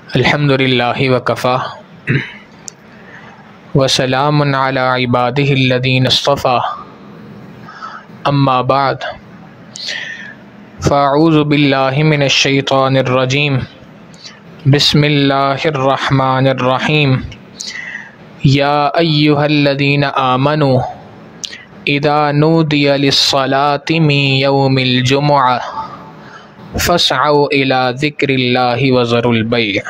الحمدللہ وکفا وسلام علی عبادہ الذین اصطفیٰ اما بعد فاعوذ باللہ من الشیطان الرجیم بسم اللہ الرحمن الرحیم یا ایہا الذین آمنوا اذا نودی للصلاة من یوم الجمعہ فاسعوا الى ذکر اللہ وذروا البیع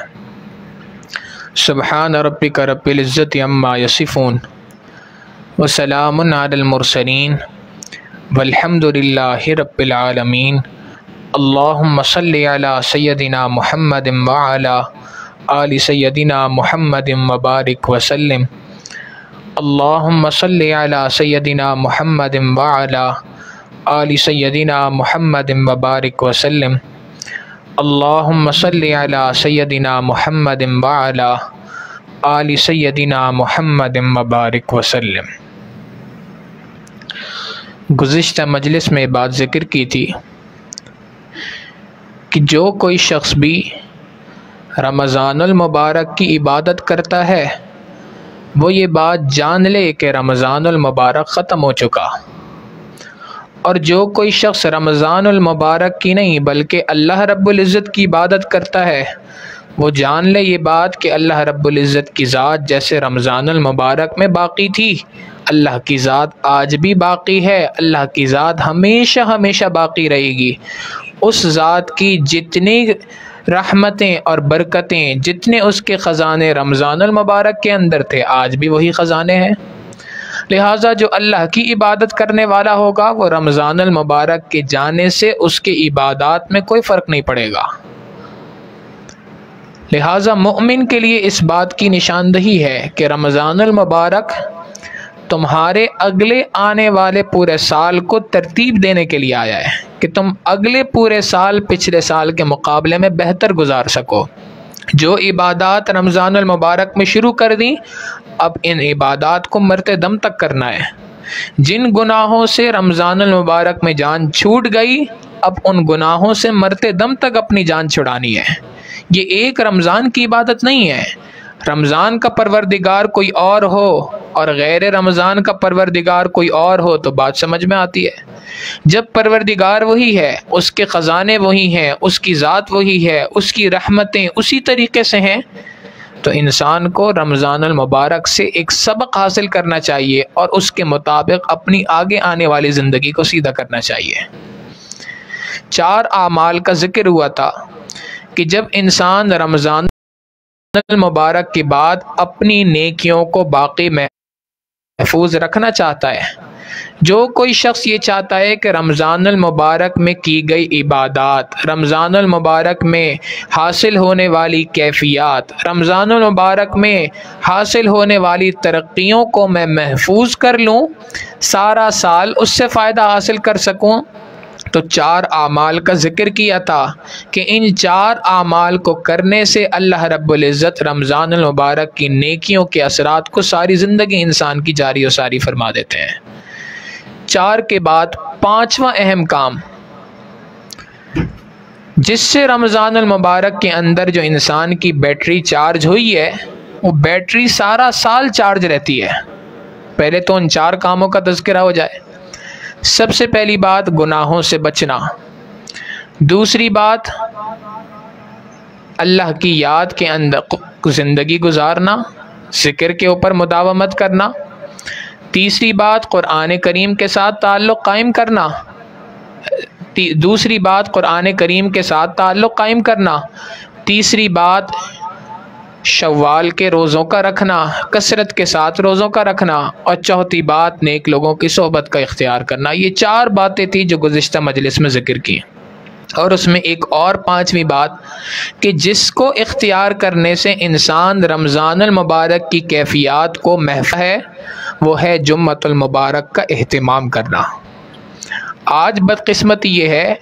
سبحان ربک رب العزت عما یصفون وسلام علی المرسلین والحمد للہ رب العالمین اللہم صلی علی سیدنا محمد وعلی آل سیدنا محمد وبارک وسلم اللہم صلی علی سیدنا محمد وعلی آل سیدنا محمد وبارک وسلم اللہم صلی علی سیدنا محمد وعلی آل سیدنا محمد وبارک وسلم۔ گزشتہ مجلس میں بات ذکر کی تھی کہ جو کوئی شخص بھی رمضان المبارک کی عبادت کرتا ہے وہ یہ بات جان لے کہ رمضان المبارک ختم ہو چکا، اور جو کوئی شخص رمضان المبارک کی نہیں بلکہ اللہ رب العزت کی عبادت کرتا ہے وہ جان لے یہ بات کہ اللہ رب العزت کی ذات جیسے رمضان المبارک میں باقی تھی اللہ کی ذات آج بھی باقی ہے، اللہ کی ذات ہمیشہ ہمیشہ باقی رہے گی۔ اس ذات کی جتنی رحمتیں اور برکتیں، جتنے اس کے خزانے رمضان المبارک کے اندر تھے آج بھی وہی خزانے ہیں، لہٰذا جو اللہ کی عبادت کرنے والا ہوگا وہ رمضان المبارک کے جانے سے اس کی عبادات میں کوئی فرق نہیں پڑے گا۔ لہٰذا مومن کے لیے اس بات کی نشاندہی ہے کہ رمضان المبارک تمہارے اگلے آنے والے پورے سال کو ترتیب دینے کے لیے آیا ہے کہ تم اگلے پورے سال پچھلے سال کے مقابلے میں بہتر گزار سکو۔ جو عبادات رمضان المبارک میں شروع کر دیں اب ان عبادات کو مرتے دم تک کرنا ہے۔ جن گناہوں سے رمضان المبارک میں جان چھوٹ گئی اب ان گناہوں سے مرتے دم تک اپنی جان چھڑانی ہے۔ یہ ایک رمضان کی عبادت نہیں ہے۔ رمضان کا پروردگار کوئی اور ہو اور غیر رمضان کا پروردگار کوئی اور ہو تو بات سمجھ میں آتی ہے۔ جب پروردگار وہی ہے، اس کے خزانے وہی ہیں، اس کی ذات وہی ہے، اس کی رحمتیں اسی طریقے سے ہیں، تو انسان کو رمضان المبارک سے ایک سبق حاصل کرنا چاہیے اور اس کے مطابق اپنی آگے آنے والی زندگی کو سیدھا کرنا چاہیے۔ 4 اعمال کا ذکر ہوا تھا کہ جب انسان رمضان المبارک کے بعد اپنی نیکیوں کو باقی محفوظ رکھنا چاہتا ہے، جو کوئی شخص یہ چاہتا ہے کہ رمضان المبارک میں کی گئی عبادات، رمضان المبارک میں حاصل ہونے والی کیفیات، رمضان المبارک میں حاصل ہونے والی ترقیوں کو میں محفوظ کر لوں، سارا سال اس سے فائدہ حاصل کر سکوں، تو 4 اعمال کا ذکر کیا تھا کہ ان 4 اعمال کو کرنے سے اللہ رب العزت رمضان المبارک کی نیکیوں کے اثرات کو ساری زندگی انسان کی جاری و ساری فرما دیتے ہیں۔ 4 کے بعد 5واں اہم کام جس سے رمضان المبارک کے اندر جو انسان کی بیٹری چارج ہوئی ہے وہ بیٹری سارا سال چارج رہتی ہے۔ پہلے تو ان 4 کاموں کا تذکرہ ہو جائے۔ سب سے پہلی بات گناہوں سے بچنا، دوسری بات اللہ کی یاد کے اندر زندگی گزارنا، ذکر کے اوپر مداومت کرنا، تیسری بات قرآن کریم کے ساتھ تعلق قائم کرنا، دوسری بات قرآن کریم کے ساتھ تعلق قائم کرنا، تیسری بات شوال کے روزوں کا رکھنا، کثرت کے ساتھ روزوں کا رکھنا، اور چوتھی بات نیک لوگوں کی صحبت کا اختیار کرنا۔ یہ 4 باتیں تھیں جو گزشتہ مجلس میں ذکر کی، اور اس میں ایک اور 5ویں بات کہ جس کو اختیار کرنے سے انسان رمضان المبارک کی کیفیات کو محفوظ ہے وہ ہے جمعۃ المبارک کا اہتمام کرنا۔ آج بدقسمتی یہ ہے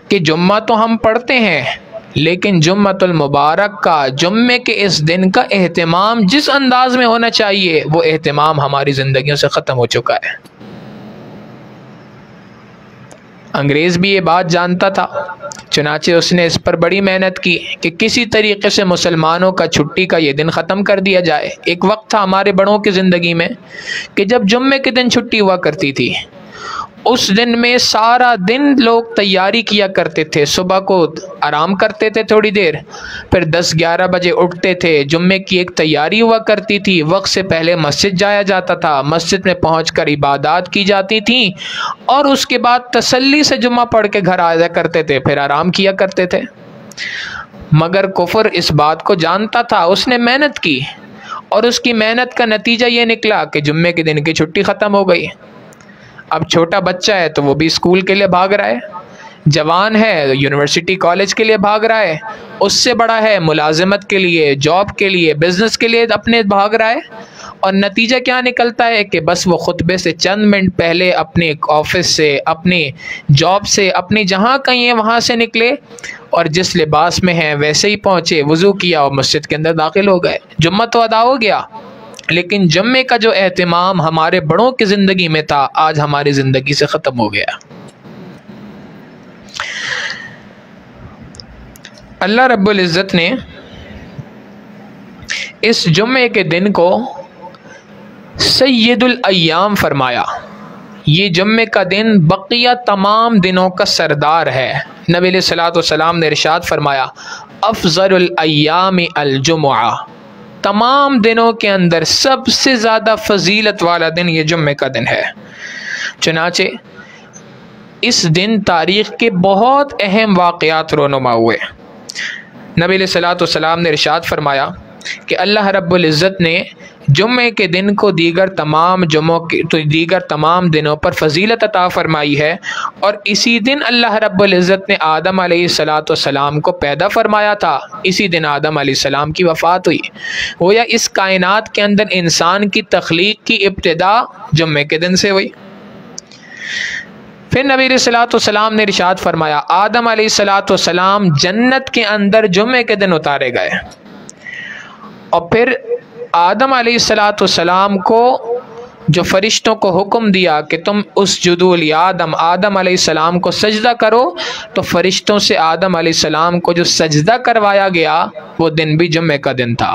کہ جمعہ تو ہم پڑھتے ہیں لیکن جمعۃ المبارک کا، جمعے کے اس دن کا اہتمام جس انداز میں ہونا چاہیے وہ اہتمام ہماری زندگیوں سے ختم ہو چکا ہے۔ انگریز بھی یہ بات جانتا تھا، چنانچہ اس نے اس پر بڑی محنت کی کہ کسی طریقے سے مسلمانوں کا چھٹی کا یہ دن ختم کر دیا جائے۔ ایک وقت تھا ہمارے بڑوں کی زندگی میں کہ جب جمعے کے دن چھٹی ہوا کرتی تھی، اس دن میں سارا دن لوگ تیاری کیا کرتے تھے، صبح کو آرام کرتے تھے تھوڑی دیر، پھر 10-11 بجے اٹھتے تھے، جمعے کی ایک تیاری ہوا کرتی تھی، وقت سے پہلے مسجد جایا جاتا تھا، مسجد میں پہنچ کر عبادات کی جاتی تھیں، اور اس کے بعد تسلی سے جمعہ پڑھ کے گھر آیا کرتے تھے، پھر آرام کیا کرتے تھے۔ مگر کفر اس بات کو جانتا تھا، اس نے محنت کی، اور اس کی محنت کا نتیجہ یہ نکلا کہ جمعے کے دن کی چھٹی ختم ہو گئی۔ اب چھوٹا بچہ ہے تو وہ بھی اسکول کے لیے بھاگ رہا ہے، جوان ہے یونیورسٹی کالج کے لیے بھاگ رہا ہے، اس سے بڑا ہے ملازمت کے لیے، جاب کے لیے، بزنس کے لیے اپنے بھاگ رہا ہے، اور نتیجہ کیا نکلتا ہے کہ بس وہ خطبے سے چند منٹ پہلے اپنے آفس سے، اپنی جاب سے، اپنی جہاں کہیں ہے وہاں سے نکلے، اور جس لباس میں ہیں ویسے ہی پہنچے، وضو کیا اور مسجد کے اندر داخل ہو گئے۔ جمعہ تو ادا ہو گیا، لیکن جمعے کا جو اہتمام ہمارے بڑوں کی زندگی میں تھا، آج ہماری زندگی سے ختم ہو گیا۔ اللہ رب العزت نے اس جمعے کے دن کو سید الایام فرمایا۔ یہ جمعے کا دن بقیہ تمام دنوں کا سردار ہے۔ نبی علیہ الصلوۃ والسلام نے ارشاد فرمایا، افضل الایام الجمعہ، تمام دنوں کے اندر سب سے زیادہ فضیلت والا دن یہ جمعے کا دن ہے۔ چنانچہ اس دن تاریخ کے بہت اہم واقعات رونما ہوئے۔ نبی علیہ الصلوۃ والسلام نے ارشاد فرمایا کہ اللہ رب العزت نے جمعے کے دن کو دیگر تمام دنوں پر فضیلت عطا فرمائی ہے، اور اسی دن اللہ رب العزت نے آدم علیہ الصلوۃ والسلام کو پیدا فرمایا تھا، اسی دن آدم علیہ السلام کی وفات ہوئی۔ گویا اس کائنات کے اندر انسان کی تخلیق کی ابتدا جمعے کے دن سے ہوئی۔ پھر نبی علیہ الصلوۃ والسلام نے ارشاد فرمایا، آدم علیہ الصلوۃ والسلام جنت کے اندر جمعے کے دن اتارے گئے، اور پھر آدم علیہ الصلوۃ والسلام کو جو فرشتوں کو حکم دیا کہ تم اسجدوا لآدم، آدم علیہ السلام کو سجدہ کرو، تو فرشتوں سے آدم علیہ السلام کو جو سجدہ کروایا گیا وہ دن بھی جمعے کا دن تھا۔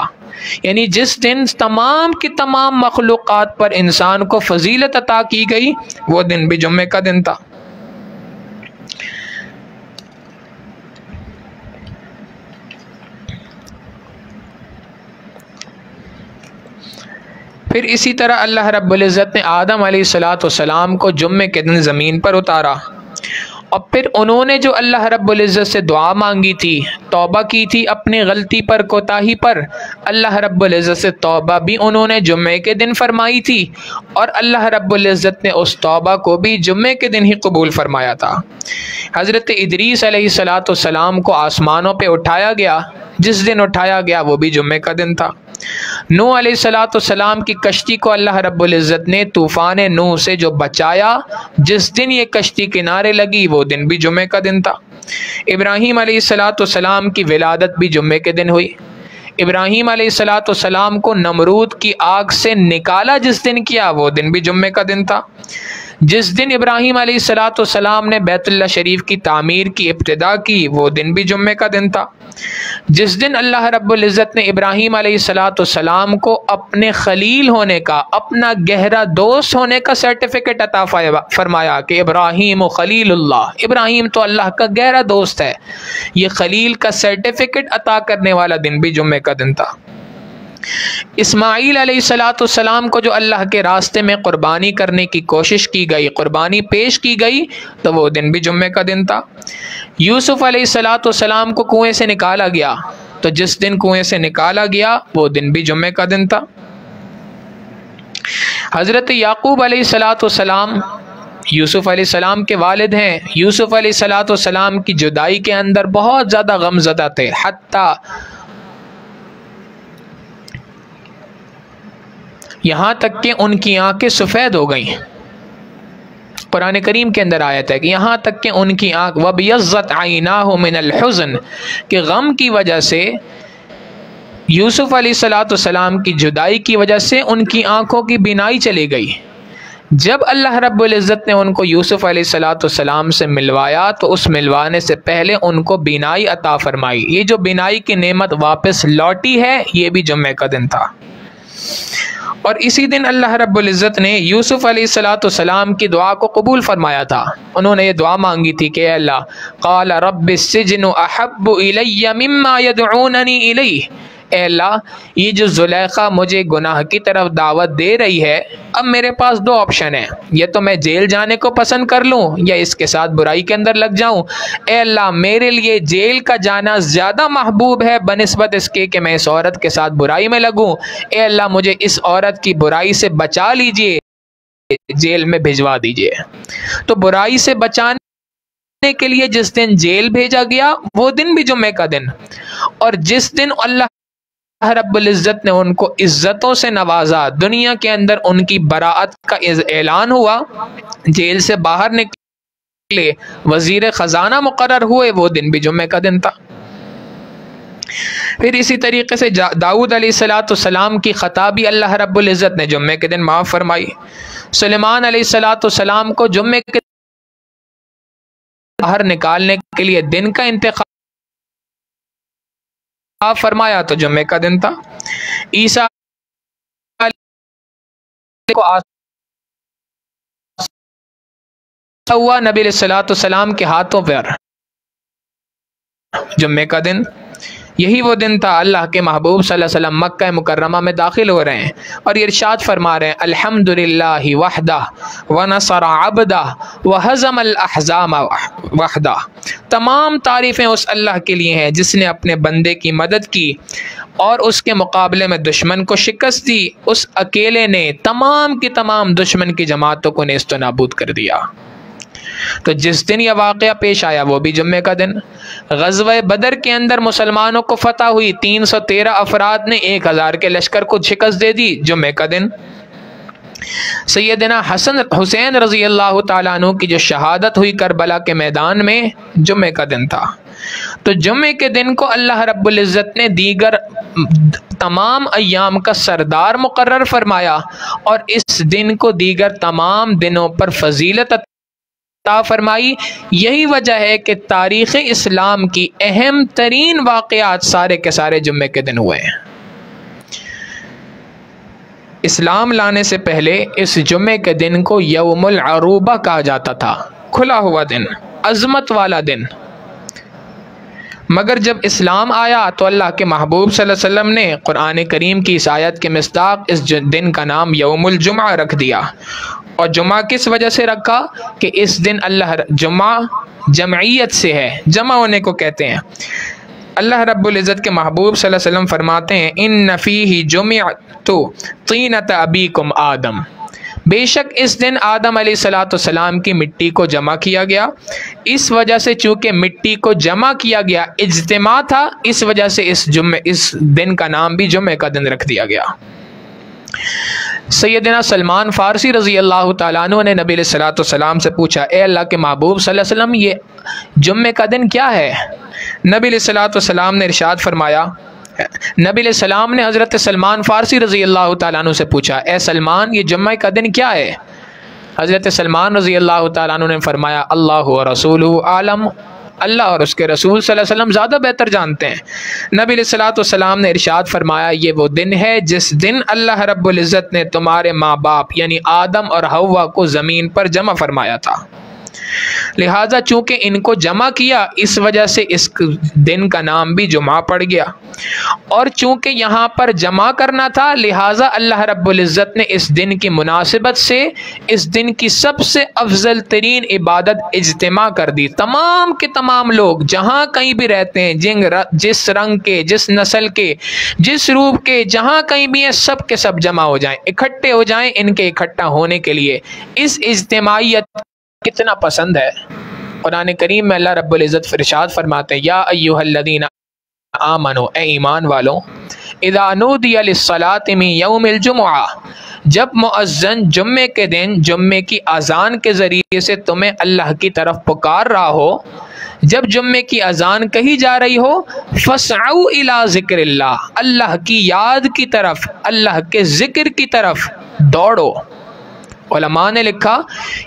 یعنی جس دن تمام کی تمام مخلوقات پر انسان کو فضیلت عطا کی گئی وہ دن بھی جمعے کا دن تھا۔ پھر اسی طرح اللہ رب العزت نے آدم علیہ الصلوۃ والسلام کو جمعے کے دن زمین پر اتارا، اور پھر انہوں نے جو اللہ رب العزت سے دعا مانگی تھی، توبہ کی تھی اپنی غلطی پر، کوتاہی پر، اللہ رب العزت سے توبہ بھی انہوں نے جمعے کے دن فرمائی تھی، اور اللہ رب العزت نے اس توبہ کو بھی جمعے کے دن ہی قبول فرمایا تھا۔ حضرت ادریس علیہ الصلوۃ والسلام کو آسمانوں پہ اٹھایا گیا، جس دن اٹھایا گیا وہ بھی جمعے کا دن تھا۔ نوح علیہ الصلوۃ والسلام کی کشتی کو اللہ رب العزت نے طوفان نوح سے جو بچایا، جس دن یہ کشتی کنارے لگی وہ دن بھی جمعے کا دن تھا۔ ابراہیم علیہ الصلوۃ والسلام کی ولادت بھی جمعے کے دن ہوئی۔ ابراہیم علیہ الصلوۃ والسلام کو نمرود کی آگ سے نکالا جس دن کیا وہ دن بھی جمعے کا دن تھا۔ جس دن ابراہیم علیہ الصلوۃ والسلام نے بیت اللہ شریف کی تعمیر کی ابتدا کی وہ دن بھی جمعے کا دن تھا۔ جس دن اللہ رب العزت نے ابراہیم علیہ الصلوۃ والسلام کو اپنے خلیل ہونے کا، اپنا گہرا دوست ہونے کا سرٹیفکیٹ عطا فرمایا کہ ابراہیم خلیل اللہ، ابراہیم تو اللہ کا گہرا دوست ہے، یہ خلیل کا سرٹیفکیٹ عطا کرنے والا دن بھی جمعے کا دن تھا۔ اسماعیل علیہ الصلوۃ والسلام کو جو اللہ کے راستے میں قربانی کرنے کی کوشش کی گئی، قربانی پیش کی گئی، تو وہ دن بھی جمعے کا دن تھا۔ یوسف علیہ الصلوۃ والسلام کو کنویں سے نکالا گیا، تو جس دن کنویں سے نکالا گیا وہ دن بھی جمعے کا دن تھا۔ حضرت یعقوب علیہ الصلوۃ والسلام یوسف علیہ السلام کے والد ہیں، یوسف علیہ الصلوۃ والسلام کی جدائی کے اندر بہت زیادہ غم زدہ تھے، حتیٰ یہاں تک کہ ان کی آنکھیں سفید ہو گئیں۔ قرآن کریم کے اندر آیت ہے کہ یہاں تک کہ ان کی آنکھ وَبِيَضَّتْ عَيْنَاهُ مِنَ الْحُزْنِ، کہ غم کی وجہ سے، یوسف علیہ الصلوۃ والسلام کی جدائی کی وجہ سے ان کی آنکھوں کی بینائی چلی گئی۔ جب اللہ رب العزت نے ان کو یوسف علیہ السلام سے ملوایا تو اس ملوانے سے پہلے ان کو بینائی عطا فرمائی. یہ جو بینائی کی نعمت واپس لوٹی ہے یہ بھی جمعے کا دن تھا. اور اسی دن اللہ رب العزت نے یوسف علیہ السلام کی دعا کو قبول فرمایا تھا. انہوں نے یہ دعا مانگی تھی کہ اے اللہ قال رب السجن احب الی مما یدعوننی الیہ، اے اللہ یہ جو زلیخا مجھے گناہ کی طرف دعوت دے رہی ہے، اب میرے پاس دو آپشن ہیں، یا تو میں جیل جانے کو پسند کر لوں یا اس کے ساتھ برائی کے اندر لگ جاؤں. اے اللہ میرے لیے جیل کا جانا زیادہ محبوب ہے بنسبت اس کے کہ میں اس عورت کے ساتھ برائی میں لگوں. اے اللہ مجھے اس عورت کی برائی سے بچا لیجئے، جیل میں بھجوا دیجئے. تو برائی سے بچانے کے لیے جس دن جیل بھیجا گیا وہ دن بھی جمعے کا دن، اور جس دن اللہ رب العزت نے ان کو عزتوں سے نوازا، دنیا کے اندر ان کی براءت کا اعلان ہوا، جیل سے باہر نکلے، وزیر خزانہ مقرر ہوئے، وہ دن بھی جمعے کا دن تھا. پھر اسی طریقے سے داؤد علیہ السلام کی خطا بھی اللہ رب العزت نے جمعے کے دن معاف فرمائی. سلیمان علیہ السلام کو جمعے کے باہر نکالنے کے لیے دن کا انتخاب فرمایا تو جمعے کا دن تھا. عیسیٰ کو ہوا نبی علیہ السلام کے ہاتھوں پر جمعے کا دن. یہی وہ دن تھا اللہ کے محبوب صلی اللہ علیہ وسلم مکہ مکرمہ میں داخل ہو رہے ہیں اور یہ ارشاد فرما رہے ہیں الحمدللہ وحدہ ونصر عبدہ وہزم الاحزاب وحدہ. تمام تعریفیں اس اللہ کے لیے ہیں جس نے اپنے بندے کی مدد کی اور اس کے مقابلے میں دشمن کو شکست دی. اس اکیلے نے تمام کی تمام دشمن کی جماعتوں کو نیست و نابود کر دیا. تو جس دن یہ واقعہ پیش آیا وہ بھی جمعے کا دن. غزوہ بدر کے اندر مسلمانوں کو فتح ہوئی، 313 افراد نے 1000 کے لشکر کو شکست دے دی، جمعے کا دن. سیدنا حسین رضی اللہ تعالیٰ عنہ کی جو شہادت ہوئی کربلا کے میدان میں، جمعے کا دن تھا. تو جمعے کے دن کو اللہ رب العزت نے دیگر تمام ایام کا سردار مقرر فرمایا اور اس دن کو دیگر تمام دنوں پر فضیلت عطا فرمائی. یہی وجہ ہے کہ تاریخ اسلام کی اہم ترین واقعات سارے کے سارے جمعے کے دن ہوئے ہیں. اسلام لانے سے پہلے اس جمعے کے دن کو یوم العروبہ کہا جاتا تھا، کھلا ہوا دن، عظمت والا دن. مگر جب اسلام آیا تو اللہ کے محبوب صلی اللہ علیہ وسلم نے قرآن کریم کی اس آیت کے مصداق اس دن کا نام یوم الجمعہ رکھ دیا. اور جمعہ کس وجہ سے رکھا کہ اس دن جمعہ جمعیت سے ہے، جمع ہونے کو کہتے ہیں. اللہ رب العزت کے محبوب صلی اللہ علیہ وسلم فرماتے ہیں ان فیہ جمعت طینۃ ابیکم آدم، بے شک اس دن آدم علیہ السلام کی مٹی کو جمع کیا گیا. اس وجہ سے چونکہ مٹی کو جمع کیا گیا، اجتماع تھا، اس وجہ سے اس دن کا نام بھی جمعے کا دن رکھ دیا گیا. سیدنا سلمان فارسی رضی اللہ تعالیٰ عنہ نے نبی علیہ السلام سے پوچھا اے اللہ کے محبوب صلی اللہ علیہ وسلم یہ جمعے کا دن کیا ہے؟ نبی علیہ السلام نے ارشاد فرمایا، نبی علیہ السلام نے حضرت سلمان فارسی رضی اللہ تعالیٰ عنہ سے پوچھا اے سلمان یہ جمعہ کا دن کیا ہے؟ حضرت سلمان رضی اللہ تعالیٰ عنہ نے فرمایا اللہ و رسولہ عالم، اللہ اور اس کے رسول صلی اللہ علیہ وسلم زیادہ بہتر جانتے ہیں. نبی علیہ السلام نے ارشاد فرمایا یہ وہ دن ہے جس دن اللہ رب العزت نے تمہارے ماں باپ یعنی آدم اور حوا کو زمین پر جمع فرمایا تھا. لہٰذا چونکہ ان کو جمع کیا اس وجہ سے اس دن کا نام بھی جمعہ پڑ گیا، اور چونکہ یہاں پر جمع کرنا تھا لہٰذا اللہ رب العزت نے اس دن کی مناسبت سے اس دن کی سب سے افضل ترین عبادت اجتماع کر دی. تمام کے تمام لوگ جہاں کہیں بھی رہتے ہیں، جس رنگ کے، جس نسل کے، جس روپ کے، جہاں کہیں بھی ہیں، سب کے سب جمع ہو جائیں، اکٹھے ہو جائیں ان کے اکٹھا ہونے کے لیے. اس اجتماعیت کتنا پسند ہے. قرآن کریم میں اللہ رب العزت ارشاد فرماتے ہیں یا ایھا الذین آمنوا، اے ایمان والوں، اذا نودی للصلاۃ من یوم الجمعہ، جب مؤذن جمعے کے دن جمعے کی اذان کے ذریعے سے تمہیں اللہ کی طرف پکار رہا ہو، جب جمعے کی اذان کہی جا رہی ہو، فاسعوا الی ذکر اللہ، اللہ کی یاد کی طرف، اللہ کے ذکر کی طرف دوڑو. علماء نے لکھا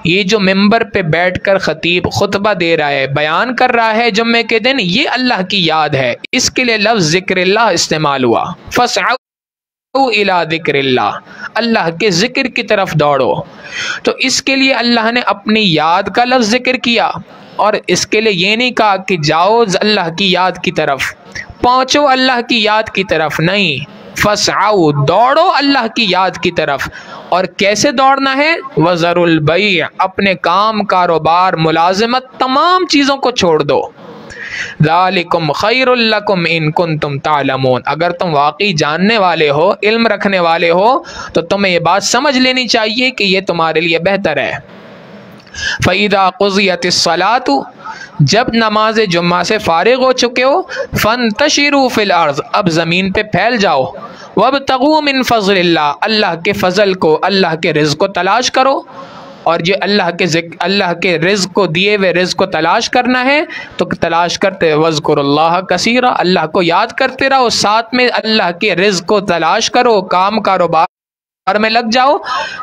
یہ جو ممبر پہ بیٹھ کر خطیب خطبہ دے رہا ہے، بیان کر رہا ہے جمعے کے دن، یہ اللہ کی یاد ہے، اس کے لیے لفظ ذکر اللہ استعمال ہوا۔ فَاسْعَوْا إِلَىٰ ذِكْرِ اللَّهِ، اللہ کے ذکر کی طرف دوڑو۔ تو اس کے لیے اللہ نے اپنی یاد کا لفظ ذکر کیا، اور اس کے لیے یہ نہیں کہا کہ جاؤ اللہ کی یاد کی طرف، پہنچو اللہ کی یاد کی طرف، نہیں، فَاسْعَوْا دوڑو اللہ کی یاد کی طرف۔ اور کیسے دوڑنا ہے؟ وَذَرُوا الْبَيْعَ، اپنے کام کاروبار ملازمت تمام چیزوں کو چھوڑ دو۔ ذَلِكُمْ خَيْرٌ لَكُمْ إِن كُنتُمْ تَعْلَمُونَ، اگر تم واقعی جاننے والے ہو، علم رکھنے والے ہو، تو تمہیں یہ بات سمجھ لینی چاہیے کہ یہ تمہارے لیے بہتر ہے۔ فَإِذَا قُضِيَتِ الصَّلَاةُ، جب نماز جمعہ سے فارغ ہو چکے ہو، فَانْتَشِرُوا فِي الْأَرْضِ، اب زمین پہ پھیل جاؤ، وَابْتَغُوا مِن فَضْلِ اللَّهِ، اللہ کے فضل کو، اللہ کے رزق کو تلاش کرو۔ اور یہ اللہ کے رزق کو، دیے ہوئے رزق کو تلاش کرنا ہے تو تلاش کرتے وَاذْكُرُوا اللَّهَ كَثِيرًا، اللہ کو یاد کرتے رہو، ساتھ میں اللہ کے رزق کو تلاش کرو، کام کاروبار میں لگ جاؤ،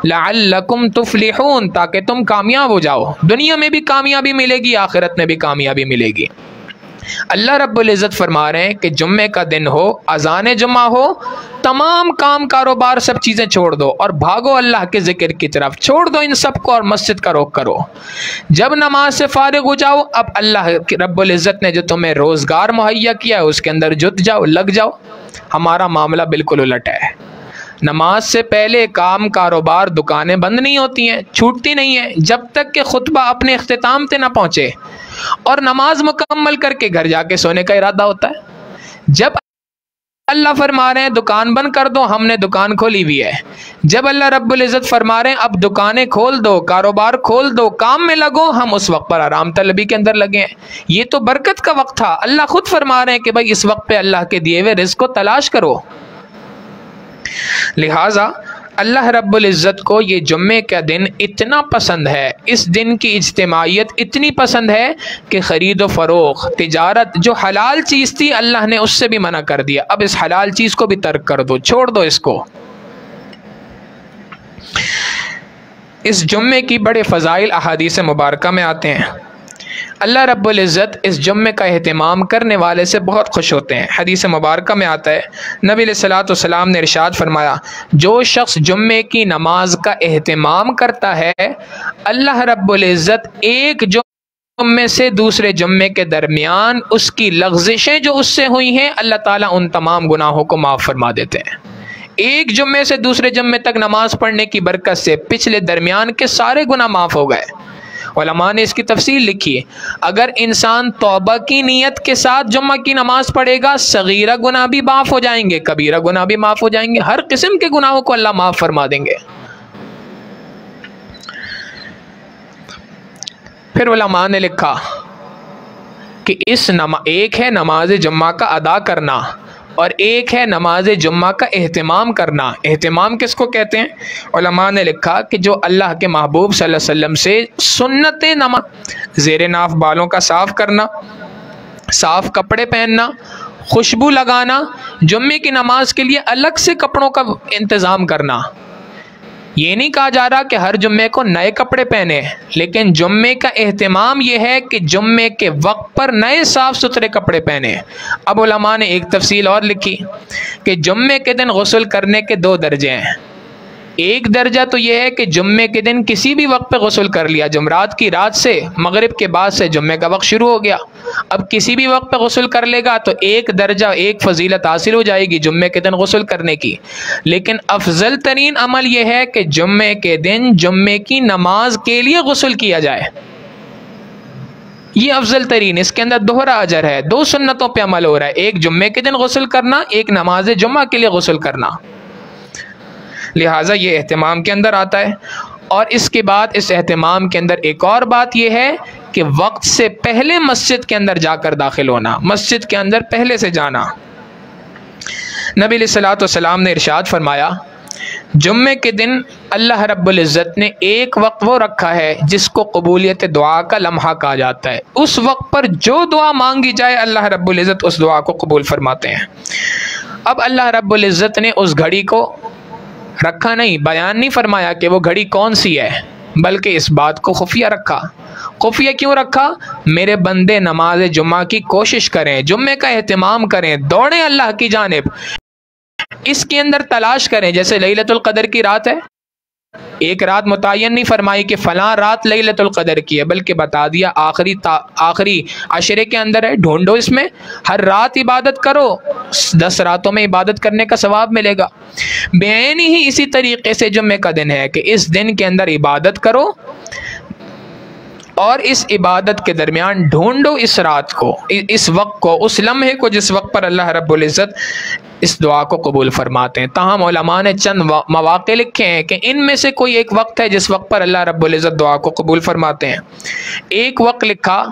لعلکم تفلحون، تاکہ تم کامیاب ہو جاؤ، دنیا میں بھی کامیابی ملے گی، آخرت میں بھی کامیابی ملے گی۔ اللہ رب العزت فرما رہے ہیں کہ جمعے کا دن ہو، اذان جمعہ ہو، تمام کام کاروبار سب چیزیں چھوڑ دو اور بھاگو اللہ کے ذکر کی طرف، چھوڑ دو ان سب کو اور مسجد کا رخ کرو۔ جب نماز سے فارغ ہو جاؤ، اب اللہ رب العزت نے جو تمہیں روزگار مہیا کیا ہے اس کے اندر جت جاؤ، لگ جاؤ۔ ہمارا معاملہ بالکل الٹ ہے، نماز سے پہلے کام کاروبار دکانیں بند نہیں ہوتی ہیں، چھوٹتی نہیں ہیں، جب تک کہ خطبہ اپنے اختتام تے نہ پہنچے، اور نماز مکمل کر کے گھر جا کے سونے کا ارادہ ہوتا ہے۔ جب اللہ فرما رہے ہیں دکان بند کر دو، ہم نے دکان کھولی ہوئی ہے۔ جب اللہ رب العزت فرما رہے ہیں اب دکانیں کھول دو، کاروبار کھول دو، کام میں لگو، ہم اس وقت پر آرام طلبی کے اندر لگے ہیں۔ یہ تو برکت کا وقت تھا، اللہ خود فرما رہے ہیں کہ بھائی اس وقت پہ اللہ کے دیے ہوئے رزق کو تلاش کرو۔ لہٰذا اللہ رب العزت کو یہ جمعے کا دن اتنا پسند ہے، اس دن کی اجتماعیت اتنی پسند ہے کہ خرید و فروخت، تجارت جو حلال چیز تھی اللہ نے اس سے بھی منع کر دیا، اب اس حلال چیز کو بھی ترک کر دو، چھوڑ دو اس کو۔ اس جمعے کی بڑے فضائل احادیث مبارکہ میں آتے ہیں۔ اللہ رب العزت اس جمعے کا اہتمام کرنے والے سے بہت خوش ہوتے ہیں۔ حدیث مبارکہ میں آتا ہے، نبی علیہ الصلوۃ والسلام نے ارشاد فرمایا، جو شخص جمعے کی نماز کا اہتمام کرتا ہے، اللہ رب العزت ایک جمعے سے دوسرے جمعے کے درمیان اس کی لغزشیں جو اس سے ہوئی ہیں اللہ تعالیٰ ان تمام گناہوں کو معاف فرما دیتے ہیں۔ ایک جمعے سے دوسرے جمعے تک نماز پڑھنے کی برکت سے پچھلے درمیان کے سارے گناہ معاف ہو گئے۔ علماء نے اس کی تفصیل لکھی ہے، اگر انسان توبہ کی نیت کے ساتھ جمعہ کی نماز پڑھے گا، صغیرہ گناہ بھی معاف ہو جائیں گے، کبیرہ گناہ بھی معاف ہو جائیں گے، ہر قسم کے گناہوں کو اللہ معاف فرما دیں گے۔ پھر علماء نے لکھا کہ ایک ہے نماز جمعہ کا ادا کرنا اور ایک ہے نماز جمعہ کا اہتمام کرنا۔ اہتمام کس کو کہتے ہیں؟ علماء نے لکھا کہ جو اللہ کے محبوب صلی اللہ علیہ وسلم سے سنت نماز، زیر ناف بالوں کا صاف کرنا، صاف کپڑے پہننا، خوشبو لگانا، جمعے کی نماز کے لیے الگ سے کپڑوں کا انتظام کرنا۔ یہ نہیں کہا جا رہا کہ ہر جمعے کو نئے کپڑے پہنے، لیکن جمعے کا اہتمام یہ ہے کہ جمعے کے وقت پر نئے صاف ستھرے کپڑے پہنے۔ اب علماء نے ایک تفصیل اور لکھی کہ جمعے کے دن غسل کرنے کے 2 درجے ہیں۔ ایک درجہ تو یہ ہے کہ جمعے کے دن کسی بھی وقت پہ غسل کر لیا، جمعرات کی رات سے مغرب کے بعد سے جمعے کا وقت شروع ہو گیا، اب کسی بھی وقت پہ غسل کر لے گا تو ایک درجہ، ایک فضیلت حاصل ہو جائے گی جمعے کے دن غسل کرنے کی۔ لیکن افضل ترین عمل یہ ہے کہ جمعے کے دن جمعے کی نماز کے لیے غسل کیا جائے، یہ افضل ترین، اس کے اندر دوہرا اجر ہے، 2 سنتوں پہ عمل ہو رہا ہے، ایک جمعے کے دن غسل کرنا، ایک نماز جمعہ کے لیے غسل کرنا۔ لہٰذا یہ اہتمام کے اندر آتا ہے۔ اور اس کے بعد اس اہتمام کے اندر ایک اور بات یہ ہے کہ وقت سے پہلے مسجد کے اندر جا کر داخل ہونا، مسجد کے اندر پہلے سے جانا۔ نبی علیہ الصلوۃ والسلام نے ارشاد فرمایا، جمعے کے دن اللہ رب العزت نے ایک وقت وہ رکھا ہے جس کو قبولیت دعا کا لمحہ کہا جاتا ہے، اس وقت پر جو دعا مانگی جائے اللہ رب العزت اس دعا کو قبول فرماتے ہیں۔ اب اللہ رب العزت نے اس گھڑی کو رکھا نہیں، بیان نہیں فرمایا کہ وہ گھڑی کون سی ہے، بلکہ اس بات کو خفیہ رکھا۔ خفیہ کیوں رکھا؟ میرے بندے نماز جمعہ کی کوشش کریں، جمعے کا اہتمام کریں، دوڑیں اللہ کی جانب، اس کے اندر تلاش کریں۔ جیسے لیلۃ القدر کی رات ہے، ایک رات متعین نہیں فرمائی کہ فلاں رات لیلۃ القدر کی ہے، بلکہ بتا دیا آخری عشرے کے اندر ہے، ڈھونڈو اس میں، ہر رات عبادت کرو، 10 راتوں میں عبادت کرنے کا ثواب ملے گا۔ بعین ہی اسی طریقے سے جمعے کا دن ہے کہ اس دن کے اندر عبادت کرو، اور اس عبادت کے درمیان ڈھونڈو اس رات کو، اس وقت کو، اس لمحے کو جس وقت پر اللہ رب العزت اس دعا کو قبول فرماتے ہیں۔ تاہم علماء نے چند مواقع لکھے ہیں کہ ان میں سے کوئی ایک وقت ہے جس وقت پر اللہ رب العزت دعا کو قبول فرماتے ہیں۔ ایک وقت لکھا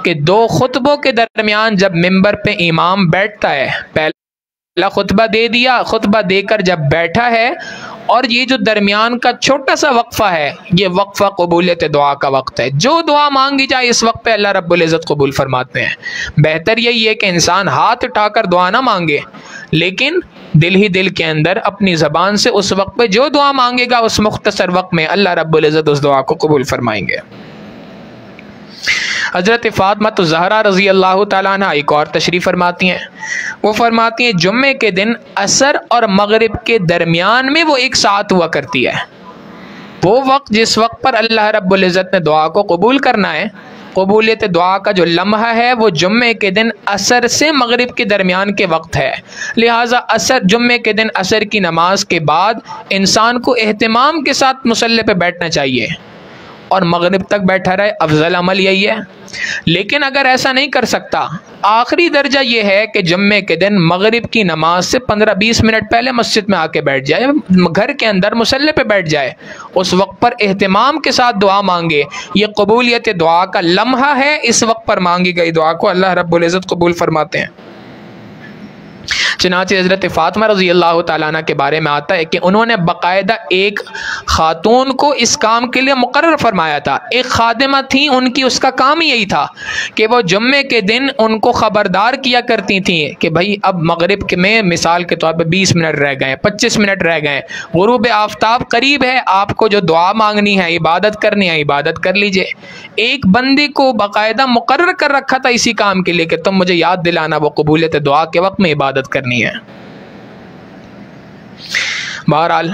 کہ 2 خطبوں کے درمیان جب ممبر پہ امام بیٹھتا ہے، پہلا خطبہ دے دیا، خطبہ دے کر جب بیٹھا ہے، اور یہ جو درمیان کا چھوٹا سا وقفہ ہے، یہ وقفہ قبولیت دعا کا وقت ہے۔ جو دعا مانگی جائے اس وقت پہ اللہ رب العزت قبول فرماتے ہیں۔ بہتر یہی ہے کہ انسان ہاتھ اٹھا کر دعا نہ مانگے، لیکن دل ہی دل کے اندر اپنی زبان سے اس وقت پہ جو دعا مانگے گا، اس مختصر وقت میں اللہ رب العزت اس دعا کو قبول فرمائیں گے۔ حضرت فاطمہ الزہرا رضی اللہ تعالیٰ عنہ ایک اور تشریف فرماتی ہیں، وہ فرماتی ہیں جمعے کے دن عصر اور مغرب کے درمیان میں وہ 1 ساعت ہوا کرتی ہے۔ وہ وقت جس وقت پر اللہ رب العزت نے دعا کو قبول کرنا ہے، قبولیت دعا کا جو لمحہ ہے وہ جمعے کے دن عصر سے مغرب کے درمیان کے وقت ہے۔ لہٰذا جمعے کے دن عصر کی نماز کے بعد انسان کو اہتمام کے ساتھ مصلی پہ بیٹھنا چاہیے، اور مغرب تک بیٹھا رہے، افضل عمل یہی ہے۔ لیکن اگر ایسا نہیں کر سکتا، آخری درجہ یہ ہے کہ جمعے کے دن مغرب کی نماز سے 15-20 منٹ پہلے مسجد میں آ کے بیٹھ جائے، گھر کے اندر مصلی پہ بیٹھ جائے، اس وقت پر اہتمام کے ساتھ دعا مانگے۔ یہ قبولیت دعا کا لمحہ ہے، اس وقت پر مانگی گئی دعا کو اللہ رب العزت قبول فرماتے ہیں۔ چنانچہ حضرت فاطمہ رضی اللہ تعالیٰ عنہ کے بارے میں آتا ہے کہ انہوں نے باقاعدہ ایک خاتون کو اس کام کے لیے مقرر فرمایا تھا، ایک خادمہ تھیں، ان کی اس کا کام ہی یہی تھا کہ وہ جمعے کے دن ان کو خبردار کیا کرتی تھیں کہ بھائی اب مغرب میں مثال کے طور پہ 20 منٹ رہ گئے، 25 منٹ رہ گئے، غروب آفتاب قریب ہے، آپ کو جو دعا مانگنی ہے، عبادت کرنی ہے، عبادت کر لیجئے۔ ایک بندے کو باقاعدہ مقرر کر رکھا تھا اسی کام کے لیے کہ تم مجھے یاد دلانا، وہ قبولیت دعا کے وقت میں عبادت کرنی ہے۔ بہرحال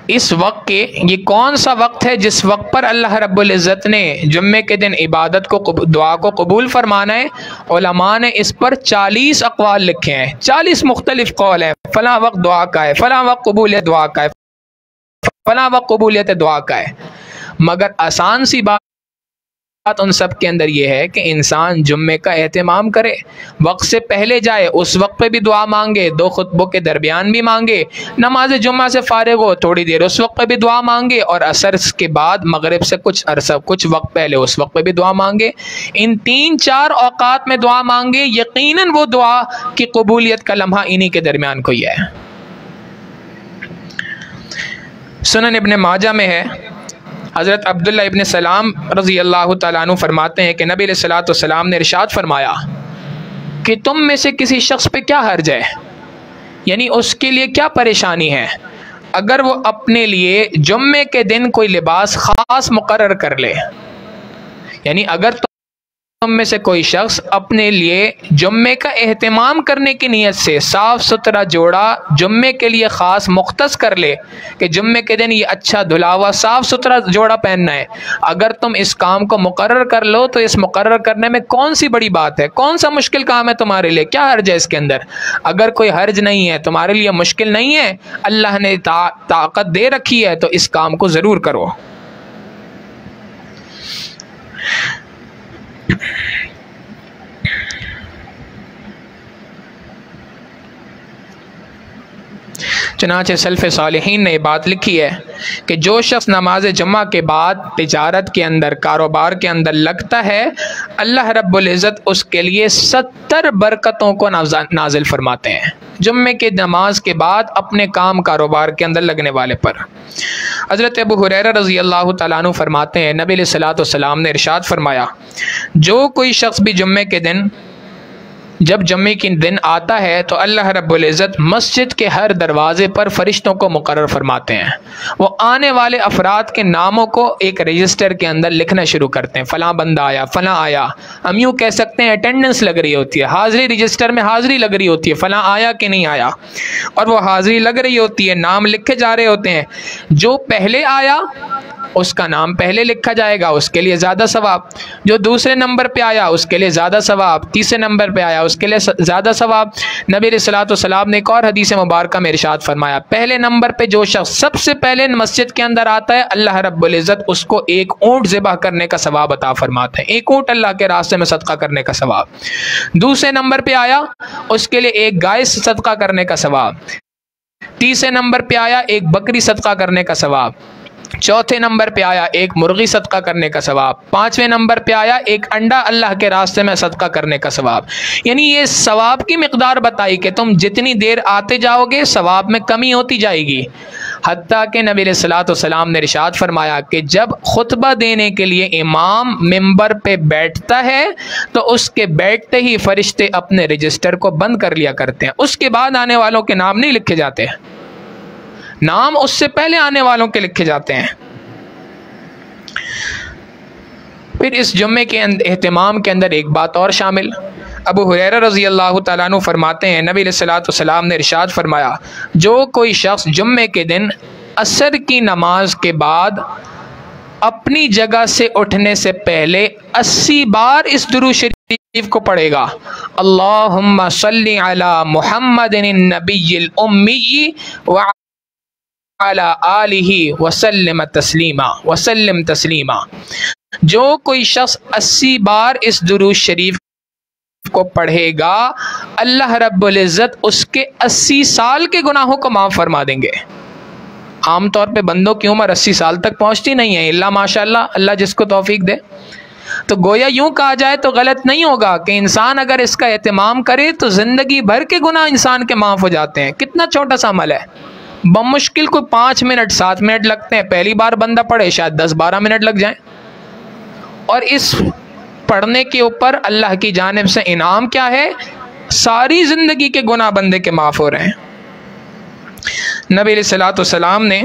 اس وقت کے یہ کون سا وقت ہے جس وقت پر اللہ رب العزت نے جمعے کے دن عبادت کو، دعا کو قبول فرمانا ہے؟ علماء نے اس پر 40 اقوال لکھے ہیں، 40 مختلف قول ہیں، فلاں وقت دعا کا ہے، فلاں وقت قبولیت دعا کا ہے، فلاں وقت قبولیت دعا کا ہے۔ مگر آسان سی بات ان سب کے اندر یہ ہے کہ انسان جمعے کا اہتمام کرے، وقت سے پہلے جائے، اس وقت پہ بھی دعا مانگے، 2 خطبوں کے درمیان بھی مانگے، نماز جمعہ سے فارغ ہو تھوڑی دیر اس وقت پہ بھی دعا مانگے، اور عصر کے بعد مغرب سے کچھ وقت پہلے اس وقت پہ بھی دعا مانگے۔ ان 3-4 اوقات میں دعا مانگے، یقیناً وہ دعا کی قبولیت کا لمحہ انہی کے درمیان کوئی ہے۔ سنن ابن ماجہ میں ہے، حضرت عبداللہ ابن سلام رضی اللہ تعالیٰ عنہ فرماتے ہیں کہ نبی علیہ الصلوۃ والسلام نے ارشاد فرمایا کہ تم میں سے کسی شخص پہ کیا حرج ہے، یعنی اس کے لیے کیا پریشانی ہے، اگر وہ اپنے لیے جمعے کے دن کوئی لباس خاص مقرر کر لے، یعنی اگر تم میں سے کوئی شخص اپنے لیے جمعے کا اہتمام کرنے کی نیت سے صاف ستھرا جوڑا جمعے کے لیے خاص مختص کر لے کہ جمعے کے دن یہ اچھا دھلا ہوا صاف ستھرا جوڑا پہننا ہے، اگر تم اس کام کو مقرر کر لو تو اس مقرر کرنے میں کون سی بڑی بات ہے، کون سا مشکل کام ہے تمہارے لیے، کیا حرج ہے اس کے اندر؟ اگر کوئی حرج نہیں ہے، تمہارے لیے مشکل نہیں ہے، اللہ نے طاقت دے رکھی ہے، تو اس کام کو ضرور کرو۔ چنانچہ سلف صالحین نے یہ بات لکھی ہے کہ جو شخص نماز جمعہ کے بعد تجارت کے اندر، کاروبار کے اندر لگتا ہے، اللہ رب العزت اس کے لیے 70 برکتوں کو نازل فرماتے ہیں جمعے کے نماز کے بعد اپنے کام کاروبار کے اندر لگنے والے پر۔ حضرت ابو ہریرہ رضی اللہ تعالیٰ عنہ فرماتے ہیں نبی علیہ الصلوۃ والسلام نے ارشاد فرمایا جو کوئی شخص بھی جمعے کے دن جب جمعے کے دن آتا ہے تو اللہ رب العزت مسجد کے ہر دروازے پر فرشتوں کو مقرر فرماتے ہیں، وہ آنے والے افراد کے ناموں کو ایک رجسٹر کے اندر لکھنا شروع کرتے ہیں، فلاں بندہ آیا، فلاں آیا، ہم یوں کہہ سکتے ہیں اٹینڈنس لگ رہی ہوتی ہے، حاضری رجسٹر میں حاضری لگ رہی ہوتی ہے، فلاں آیا کہ نہیں آیا، اور وہ حاضری لگ رہی ہوتی ہے، نام لکھے جا رہے ہوتے ہیں، جو پہلے آیا اس کا نام پہلے لکھا جائے گا، اس کے لیے زیادہ ثواب، جو دوسرے نمبر پہ آیا اس کے لیے زیادہ ثواب، تیسرے نمبر پہ آیا اس کے لیے زیادہ ثواب۔ نبی علیہ الصلوۃ والسلام نے ایک اور حدیث مبارکہ میں ارشاد فرمایا، پہلے نمبر پہ جو شخص سب سے پہلے مسجد کے اندر آتا ہے، اللہ رب العزت اس کو ایک اونٹ ذبح کرنے کا ثواب عطا فرماتے ہیں، ایک اونٹ اللہ کے راستے میں صدقہ کرنے کا ثواب۔ دوسرے نمبر پہ آیا اس کے لیے ایک گائے صدقہ کرنے کا ثواب، تیسرے نمبر پہ آیا ایک بکری صدقہ کرنے کا ثواب، چوتھے نمبر پہ آیا ایک مرغی صدقہ کرنے کا ثواب، پانچویں نمبر پہ آیا ایک انڈا اللہ کے راستے میں صدقہ کرنے کا ثواب۔ یعنی یہ ثواب کی مقدار بتائی کہ تم جتنی دیر آتے جاؤ گے ثواب میں کمی ہوتی جائے گی، حتیٰ کہ نبی علیہ الصلوۃ والسلام نے ارشاد فرمایا کہ جب خطبہ دینے کے لیے امام ممبر پہ بیٹھتا ہے تو اس کے بیٹھتے ہی فرشتے اپنے رجسٹر کو بند کر لیا کرتے ہیں، اس کے بعد آنے والوں کے نام نہیں لکھے جاتے، نام اس سے پہلے آنے والوں کے لکھے جاتے ہیں۔ پھر اس جمعے کے اہتمام کے اندر ایک بات اور شامل، ابو ہریرہ رضی اللہ تعالیٰ عنہ فرماتے ہیں نبی علیہ الصلوۃ والسلام نے ارشاد فرمایا، جو کوئی شخص جمعے کے دن عصر کی نماز کے بعد اپنی جگہ سے اٹھنے سے پہلے 80 بار اس درود شریف کو پڑھے گا، اللہم صلی علی محمد النبی الامی وعلی آلہ وسلم تسلیما، جو کوئی شخص 80 بار اس درود شریف کو پڑھے گا، اللہ رب العزت اس کے 80 سال کے گناہوں کو معاف فرما دیں گے۔ عام طور پہ بندوں کی عمر 80 سال تک پہنچتی نہیں ہے، اللہ ماشاءاللہ، اللہ جس کو توفیق دے۔ تو گویا یوں کہا جائے تو غلط نہیں ہوگا کہ انسان اگر اس کا اہتمام کرے تو زندگی بھر کے گناہ انسان کے معاف ہو جاتے ہیں۔ کتنا چھوٹا سا عمل ہے، بمشکل کوئی 5 منٹ 7 منٹ لگتے ہیں، پہلی بار بندہ پڑھے شاید 10-12 منٹ لگ جائیں، اور اس پڑھنے کے اوپر اللہ کی جانب سے انعام کیا ہے؟ ساری زندگی کے گناہ بندے کے معاف ہو رہے ہیں۔ نبی علیہ الصلوۃ والسلام نے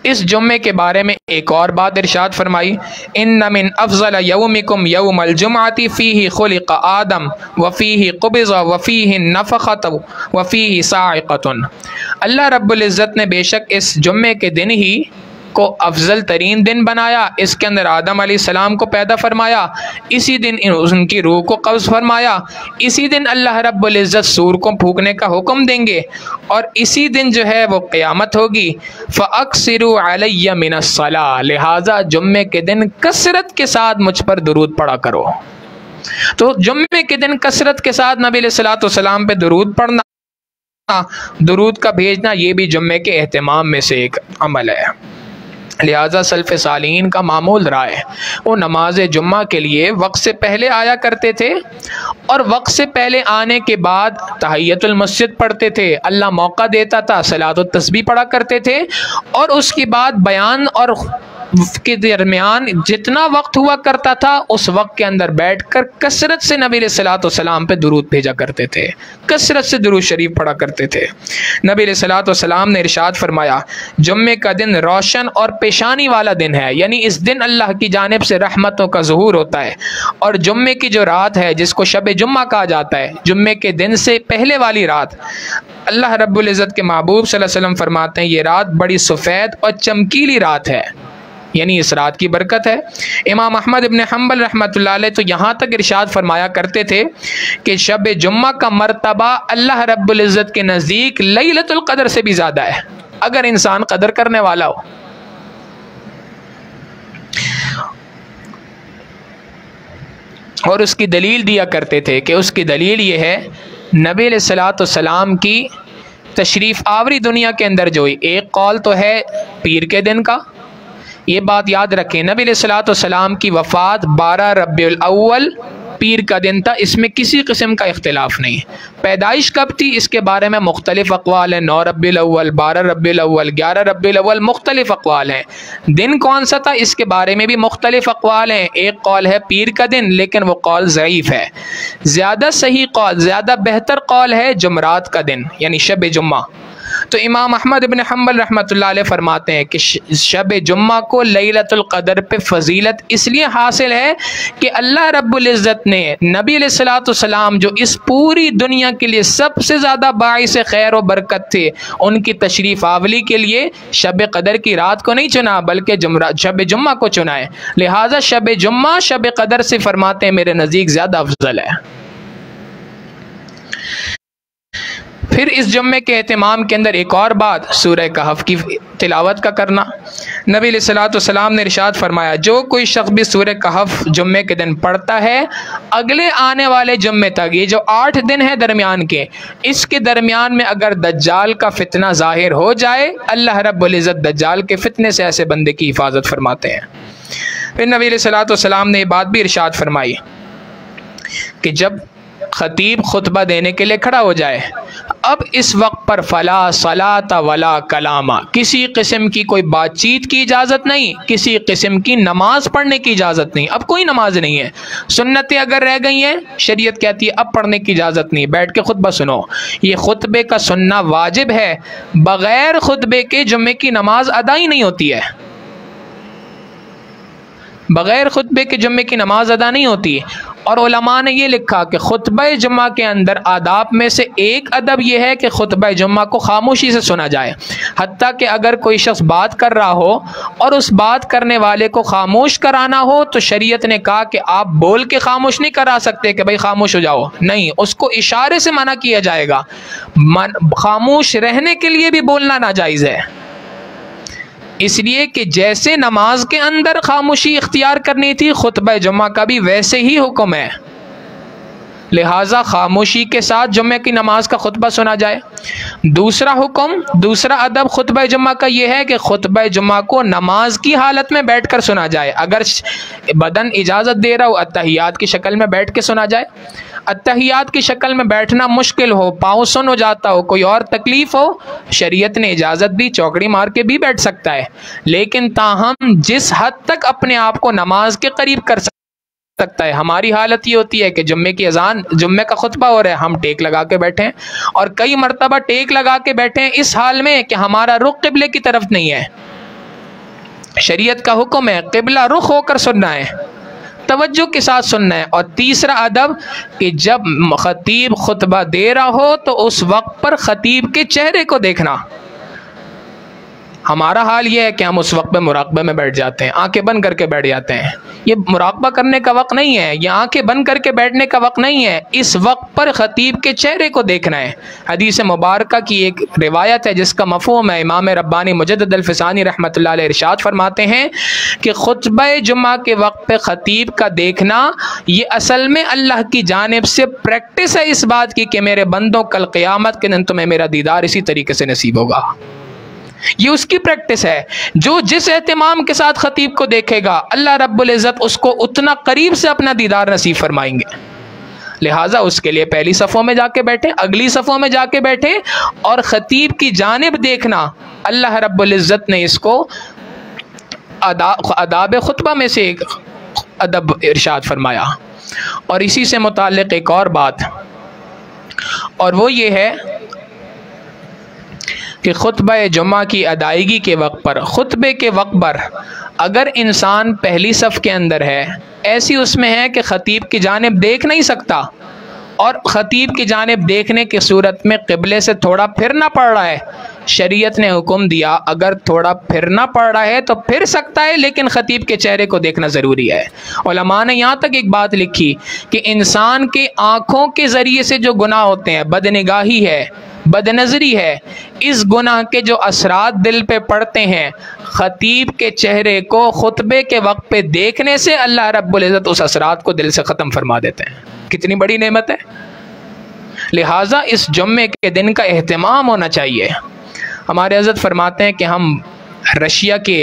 اس جمعے کے بارے میں ایک اور بات ارشاد فرمائی، ان من افضل یومکم یوم الجمعۃ فیہ خلق آدم وفیہ قبض وفیہ نفخۃ وفیہ صاعقۃ۔ اللہ رب العزت نے بے شک اس جمعے کے دن ہی کو افضل ترین دن بنایا، اس کے اندر آدم علیہ السلام کو پیدا فرمایا، اسی دن ان کی روح کو قبض فرمایا، اسی دن اللہ رب العزت سور کو پھونکنے کا حکم دیں گے، اور اسی دن جو ہے وہ قیامت ہوگی۔ فَأَكْثِرُوا عَلَيَّ مِنَ الصَّلَاةِ، لہٰذا جمعے کے دن کثرت کے ساتھ مجھ پر درود پڑھا کرو۔ تو جمعے کے دن کثرت کے ساتھ نبی علیہ الصلوۃ والسلام پہ درود پڑھنا، درود کا بھیجنا، یہ بھی جمعے کے اہتمام میں سے ایک عمل ہے۔ لہٰذا سلف صالحین کا معمول رہا ہے، وہ نماز جمعہ کے لیے وقت سے پہلے آیا کرتے تھے، اور وقت سے پہلے آنے کے بعد تحیۃ المسجد پڑھتے تھے، اللہ موقع دیتا تھا صلاۃ التسبیح پڑھا کرتے تھے، اور اس کے بعد بیان اور کے درمیان جتنا وقت ہوا کرتا تھا اس وقت کے اندر بیٹھ کر کثرت سے نبی علیہ الصلوۃ والسلام پہ درود بھیجا کرتے تھے، کثرت سے درود شریف پڑھا کرتے تھے۔ نبی علیہ الصلوۃ والسلام نے ارشاد فرمایا، جمعے کا دن روشن اور پیشانی والا دن ہے، یعنی اس دن اللہ کی جانب سے رحمتوں کا ظہور ہوتا ہے، اور جمعے کی جو رات ہے جس کو شب جمعہ کہا جاتا ہے، جمعے کے دن سے پہلے والی رات، اللہ رب العزت کے محبوب صلی اللہ علیہ وسلم فرماتے ہیں یہ رات بڑی سفید اور چمکیلی رات ہے، یعنی اس رات کی برکت ہے۔ امام احمد ابن حنبل رحمۃ اللہ علیہ تو یہاں تک ارشاد فرمایا کرتے تھے کہ شب جمعہ کا مرتبہ اللہ رب العزت کے نزدیک لیلۃ القدر سے بھی زیادہ ہے، اگر انسان قدر کرنے والا ہو۔ اور اس کی دلیل دیا کرتے تھے کہ اس کی دلیل یہ ہے، نبی علیہ الصلوۃ والسلام کی تشریف آوری دنیا کے اندر جو ہوئی، ایک قول تو ہے پیر کے دن کا، یہ بات یاد رکھیں، نبی علیہ الصلوۃ والسلام کی وفات 12 ربیع الاول پیر کا دن تھا، اس میں کسی قسم کا اختلاف نہیں۔ پیدائش کب تھی اس کے بارے میں مختلف اقوال ہیں، 9 ربیع الاول، 12 ربیع الاول، 11 ربیع الاول، مختلف اقوال ہیں۔ دن کون سا تھا اس کے بارے میں بھی مختلف اقوال ہیں۔ ایک قول ہے پیر کا دن، لیکن وہ قول ضعیف ہے۔ زیادہ صحیح قول، زیادہ بہتر قول ہے جمعرات کا دن، یعنی شب جمعہ۔ تو امام احمد بن حنبل رحمۃ اللہ علیہ فرماتے ہیں کہ شب جمعہ کو لیلۃ القدر پہ فضیلت اس لیے حاصل ہے کہ اللہ رب العزت نے نبی علیہ الصلوۃ والسلام جو اس پوری دنیا کے لیے سب سے زیادہ باعث خیر و برکت تھے، ان کی تشریف آوری کے لیے شب قدر کی رات کو نہیں چنا بلکہ شب جمعہ کو چنا ہے۔ لہٰذا شب جمعہ شب قدر سے فرماتے ہیں میرے نزدیک زیادہ افضل ہے۔ پھر اس جمعے کے اہتمام کے اندر ایک اور بات، سورہ کہف کی تلاوت کا کرنا۔ نبی علیہ الصلوۃ والسلام نے ارشاد فرمایا جو کوئی شخص بھی سورہ کہف جمعے کے دن پڑھتا ہے، اگلے آنے والے جمعے تک، یہ جو 8 دن ہیں درمیان کے، اس کے درمیان میں اگر دجال کا فتنہ ظاہر ہو جائے، اللہ رب العزت دجال کے فتنے سے ایسے بندے کی حفاظت فرماتے ہیں۔ پھر نبی علیہ الصلوۃ والسلام نے یہ بات بھی ارشاد فرمائی کہ جب خطیب خطبہ دینے کے لیے کھڑا ہو جائے، اب اس وقت پر فلا صلاۃ ولا کلام، کسی قسم کی کوئی بات چیت کی اجازت نہیں، کسی قسم کی نماز پڑھنے کی اجازت نہیں۔ اب کوئی نماز نہیں ہے، سنتیں اگر رہ گئی ہیں شریعت کہتی ہے اب پڑھنے کی اجازت نہیں، بیٹھ کے خطبہ سنو۔ یہ خطبے کا سننا واجب ہے، بغیر خطبے کے جمعے کی نماز ادا ہی نہیں ہوتی ہے، بغیر خطبے کے جمعے کی نماز ادا نہیں ہوتی۔ اور علماء نے یہ لکھا کہ خطبہ جمعہ کے اندر آداب میں سے ایک ادب یہ ہے کہ خطبہ جمعہ کو خاموشی سے سنا جائے، حتیٰ کہ اگر کوئی شخص بات کر رہا ہو اور اس بات کرنے والے کو خاموش کرانا ہو تو شریعت نے کہا کہ آپ بول کے خاموش نہیں کرا سکتے کہ بھائی خاموش ہو جاؤ، نہیں، اس کو اشارے سے منع کیا جائے گا۔ خاموش رہنے کے لیے بھی بولنا ناجائز ہے، اس لیے کہ جیسے نماز کے اندر خاموشی اختیار کرنی تھی، خطبہ جمعہ کا بھی ویسے ہی حکم ہے، لہٰذا خاموشی کے ساتھ جمعہ کی نماز کا خطبہ سنا جائے۔ دوسرا حکم، دوسرا ادب خطبہ جمعہ کا یہ ہے کہ خطبہ جمعہ کو نماز کی حالت میں بیٹھ کر سنا جائے، اگر بدن اجازت دے رہا ہو اتحیات کی شکل میں بیٹھ کے سنا جائے۔ اتحیات کی شکل میں بیٹھنا مشکل ہو، پاؤں سن ہو جاتا ہو، کوئی اور تکلیف ہو، شریعت نے اجازت دی، چوکڑی مار کے بھی بیٹھ سکتا ہے، لیکن تاہم جس حد تک اپنے آپ کو نماز کے قریب کر سکتا ہے۔ ہماری حالت یہ ہوتی ہے کہ جمعے کی اذان، جمعے کا خطبہ ہو رہا ہے، ہم ٹیک لگا کے بیٹھے ہیں، اور کئی مرتبہ ٹیک لگا کے بیٹھے ہیں اس حال میں کہ ہمارا رخ قبلے کی طرف نہیں ہے۔ شریعت کا حکم ہے قبلہ رخ ہو کر سننا ہے، توجہ کے ساتھ سننا ہے۔ اور تیسرا ادب کہ جب خطیب خطبہ دے رہا ہو تو اس وقت پر خطیب کے چہرے کو دیکھنا۔ ہمارا حال یہ ہے کہ ہم اس وقت پہ مراقبے میں بیٹھ جاتے ہیں، آنکھیں بند کر کے بیٹھ جاتے ہیں۔ یہ مراقبہ کرنے کا وقت نہیں ہے، یہ آنکھیں بند کر کے بیٹھنے کا وقت نہیں ہے، اس وقت پر خطیب کے چہرے کو دیکھنا ہے۔ حدیث مبارکہ کی ایک روایت ہے جس کا مفہوم ہے، امام ربانی مجدد الفسانی رحمۃ اللہ علیہ ارشاد فرماتے ہیں کہ خطبہ جمعہ کے وقت پہ خطیب کا دیکھنا یہ اصل میں اللہ کی جانب سے پریکٹس ہے اس بات کی کہ میرے بندوں کل قیامت کے دن تمہیں میرا دیدار اسی طریقے سے نصیب ہوگا۔ یہ اس کی پریکٹس ہے، جو جس اہتمام کے ساتھ خطیب کو دیکھے گا اللہ رب العزت اس کو اتنا قریب سے اپنا دیدار نصیب فرمائیں گے۔ لہٰذا اس کے لیے پہلی صفوں میں جا کے بیٹھے، اگلی صفوں میں جا کے بیٹھے، اور خطیب کی جانب دیکھنا اللہ رب العزت نے اس کو آداب خطبہ میں سے ایک ادب ارشاد فرمایا۔ اور اسی سے متعلق ایک اور بات، اور وہ یہ ہے کہ خطبہ جمعہ کی ادائیگی کے وقت پر، خطبے کے وقت پر اگر انسان پہلی صف کے اندر ہے، ایسی اس میں ہے کہ خطیب کی جانب دیکھ نہیں سکتا، اور خطیب کی جانب دیکھنے کی صورت میں قبلے سے تھوڑا پھرنا پڑ رہا ہے، شریعت نے حکم دیا اگر تھوڑا پھرنا پڑ رہا ہے تو پھر سکتا ہے، لیکن خطیب کے چہرے کو دیکھنا ضروری ہے۔ علماء نے یہاں تک ایک بات لکھی کہ انسان کے آنکھوں کے ذریعے سے جو گناہ ہوتے ہیں، بدنگاہی ہے، بد نظری ہے، اس گناہ کے جو اثرات دل پہ پڑتے ہیں، خطیب کے چہرے کو خطبے کے وقت پہ دیکھنے سے اللہ رب العزت اس اثرات کو دل سے ختم فرما دیتے ہیں۔ کتنی بڑی نعمت ہے۔ لہٰذا اس جمعے کے دن کا اہتمام ہونا چاہیے۔ ہمارے حضرت فرماتے ہیں کہ ہم رشیا کے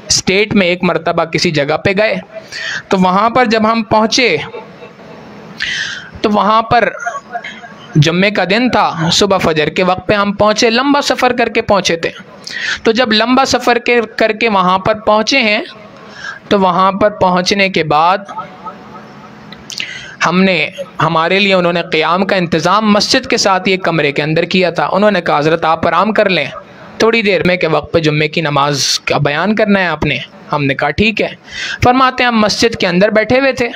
اسٹیٹ میں ایک مرتبہ کسی جگہ پہ گئے، تو وہاں پر جب ہم پہنچے تو وہاں پر جمعے کا دن تھا، صبح فجر کے وقت پہ ہم پہنچے، لمبا سفر کر کے پہنچے تھے۔ تو جب لمبا سفر کر کے وہاں پر پہنچے ہیں تو وہاں پر پہنچنے کے بعد ہمارے لیے انہوں نے قیام کا انتظام مسجد کے ساتھ یہ کمرے کے اندر کیا تھا۔ انہوں نے کہا حضرت آپ آرام کر لیں، تھوڑی دیر میں کے وقت پہ جمعے کی نماز کا بیان کرنا ہے آپ نے۔ ہم نے کہا ٹھیک ہے۔ فرماتے ہیں ہم مسجد کے اندر بیٹھے ہوئے تھے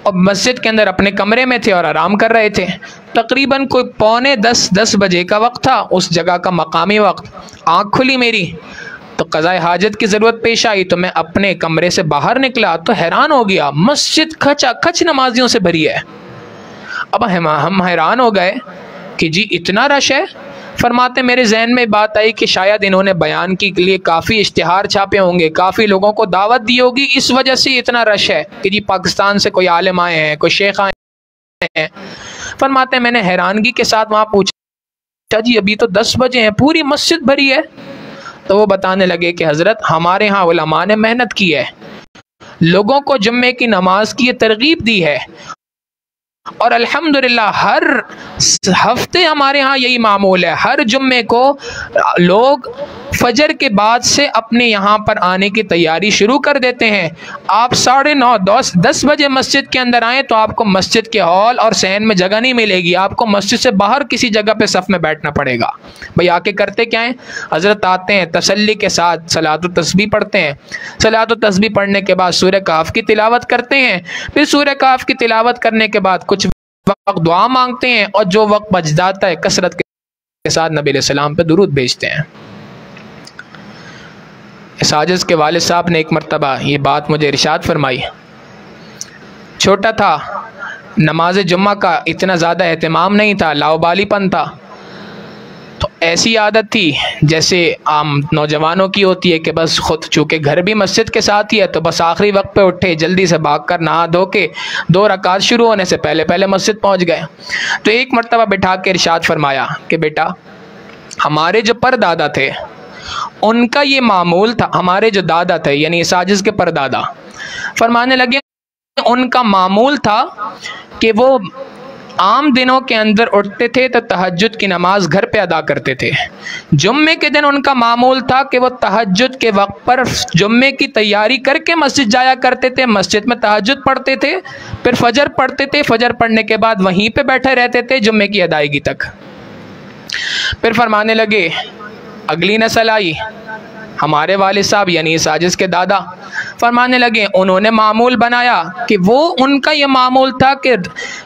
اور مسجد کے اندر اپنے کمرے میں تھے اور آرام کر رہے تھے۔ تقریباً کوئی 9:45 بجے کا وقت تھا، اس جگہ کا مقامی وقت۔ آنکھ کھلی میری تو قضاء حاجت کی ضرورت پیش آئی، تو میں اپنے کمرے سے باہر نکلا تو حیران ہو گیا، مسجد کھچا کھچ نمازیوں سے بھری ہے۔ اب ہم حیران ہو گئے کہ جی اتنا رش ہے۔ فرماتے میرے ذہن میں بات آئی کہ شاید انہوں نے بیان کے لیے کافی اشتہار چھاپے ہوں گے، کافی لوگوں کو دعوت دی ہوگی، اس وجہ سے اتنا رش ہے کہ جی پاکستان سے کوئی عالم آئے ہیں، کوئی شیخ آئے ہیں۔ فرماتے میں نے حیرانگی کے ساتھ وہاں پوچھا جی ابھی تو 10 بجے ہیں، پوری مسجد بھری ہے؟ تو وہ بتانے لگے کہ حضرت ہمارے ہاں علماء نے محنت کی ہے، لوگوں کو جمعے کی نماز کی ترغیب دی ہے، اور الحمدللہ ہر ہفتے ہمارے ہاں یہی معمول ہے، ہر جمعے کو لوگ فجر کے بعد سے اپنے یہاں پر آنے کی تیاری شروع کر دیتے ہیں۔ آپ 9:30 10 بجے مسجد کے اندر آئیں تو آپ کو مسجد کے ہال اور صحن میں جگہ نہیں ملے گی، آپ کو مسجد سے باہر کسی جگہ پہ صف میں بیٹھنا پڑے گا۔ بھئی آ کے کرتے کیا ہیں؟ حضرت آتے ہیں تسلی کے ساتھ صلاۃ التسبیح پڑھتے ہیں، صلاۃ التسبیح پڑھنے کے بعد سورہ کہف کی تلاوت کرتے ہیں، پھر سورہ کہف کی تلاوت کرنے کے بعد کچھ وقت دعا مانگتے ہیں، اور جو وقت بچ جاتا ہے کثرت کے ساتھ نبی علیہ السلام پہ درود بھیجتے ہیں۔ ساجد کے والد صاحب نے ایک مرتبہ یہ بات مجھے ارشاد فرمائی، چھوٹا تھا، نماز جمعہ کا اتنا زیادہ اہتمام نہیں تھا، لاؤبالی پن تھا، تو ایسی عادت تھی جیسے عام نوجوانوں کی ہوتی ہے کہ بس خود چونکہ گھر بھی مسجد کے ساتھ ہی ہے تو بس آخری وقت پہ اٹھے، جلدی سے بھاگ کر نہا دھو کے 2 رکعات شروع ہونے سے پہلے مسجد پہنچ گئے۔ تو ایک مرتبہ بٹھا کے ارشاد فرمایا کہ بیٹا ہمارے جو پردادا تھے ان کا یہ معمول تھا، ہمارے جو دادا تھے یعنی ساجد کے پردادا، فرمانے لگے ان کا معمول تھا کہ وہ عام دنوں کے اندر اٹھتے تھے تو تہجد کی نماز گھر پہ ادا کرتے تھے، جمعے کے دن ان کا معمول تھا کہ وہ تہجد کے وقت پر جمعے کی تیاری کر کے مسجد جایا کرتے تھے، مسجد میں تہجد پڑھتے تھے، پھر فجر پڑھتے تھے، فجر پڑھنے کے بعد وہیں پہ بیٹھے رہتے تھے جمعے کی ادائیگی تک۔ پھر فرمانے لگے اگلی نسل آئی، ہمارے والد صاحب یعنی ساجد کے دادا، فرمانے لگے انہوں نے معمول بنایا کہ وہ ان کا یہ معمول تھا کہ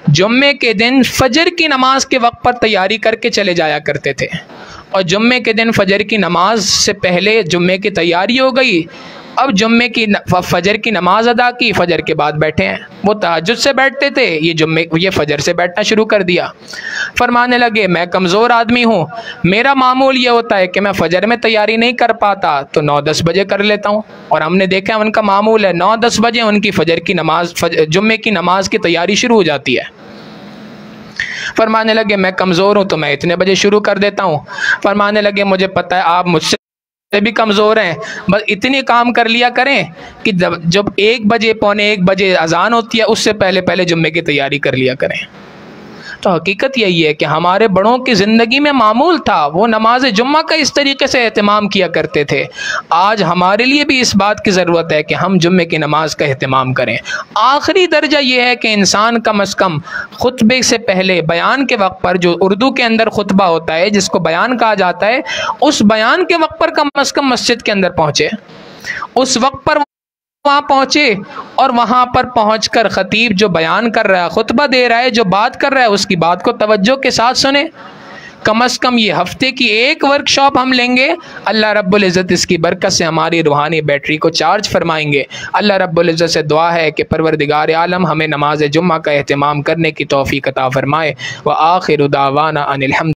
جمعے کے دن فجر کی نماز کے وقت پر تیاری کر کے چلے جایا کرتے تھے، اور جمعے کے دن فجر کی نماز سے پہلے جمعے کی تیاری ہو گئی، اب جمعے کی فجر کی نماز ادا کی، فجر کے بعد بیٹھے ہیں۔ وہ تہجد سے بیٹھتے تھے، یہ فجر سے بیٹھنا شروع کر دیا۔ فرمانے لگے میں کمزور آدمی ہوں، میرا معمول یہ ہوتا ہے کہ میں فجر میں تیاری نہیں کر پاتا تو 9-10 بجے کر لیتا ہوں، اور ہم نے دیکھا ان کا معمول ہے 9-10 بجے ان کی فجر کی نماز جمعے کی نماز کی تیاری شروع ہو جاتی ہے۔ فرمانے لگے میں کمزور ہوں تو میں اتنے بجے شروع کر دیتا ہوں۔ فرمانے لگے مجھے پتہ ہے آپ مجھ سے بھی کمزور ہیں، بس اتنی کام کر لیا کریں کہ جب 1 بجے 1:15 اذان ہوتی ہے اس سے پہلے جمعے کی تیاری کر لیا کریں۔ تو حقیقت یہی ہے کہ ہمارے بڑوں کی زندگی میں معمول تھا، وہ نماز جمعہ کا اس طریقے سے اہتمام کیا کرتے تھے۔ آج ہمارے لیے بھی اس بات کی ضرورت ہے کہ ہم جمعے کی نماز کا اہتمام کریں۔ آخری درجہ یہ ہے کہ انسان کم از کم خطبے سے پہلے بیان کے وقت پر، جو اردو کے اندر خطبہ ہوتا ہے جس کو بیان کہا جاتا ہے، اس بیان کے وقت پر کم از کم مسجد کے اندر پہنچے، اس وقت پر وہاں پہنچے، اور وہاں پر پہنچ کر خطیب جو بیان کر رہا ہے، خطبہ دے رہا ہے، جو بات کر رہا ہے اس کی بات کو توجہ کے ساتھ سنیں۔ کم از کم یہ ہفتے کی ایک ورکشاپ ہم لیں گے، اللہ رب العزت اس کی برکت سے ہماری روحانی بیٹری کو چارج فرمائیں گے۔ اللہ رب العزت سے دعا ہے کہ پروردگار عالم ہمیں نماز جمعہ کا اہتمام کرنے کی توفیق عطا فرمائے۔ وآخر دعوانا ان الحمد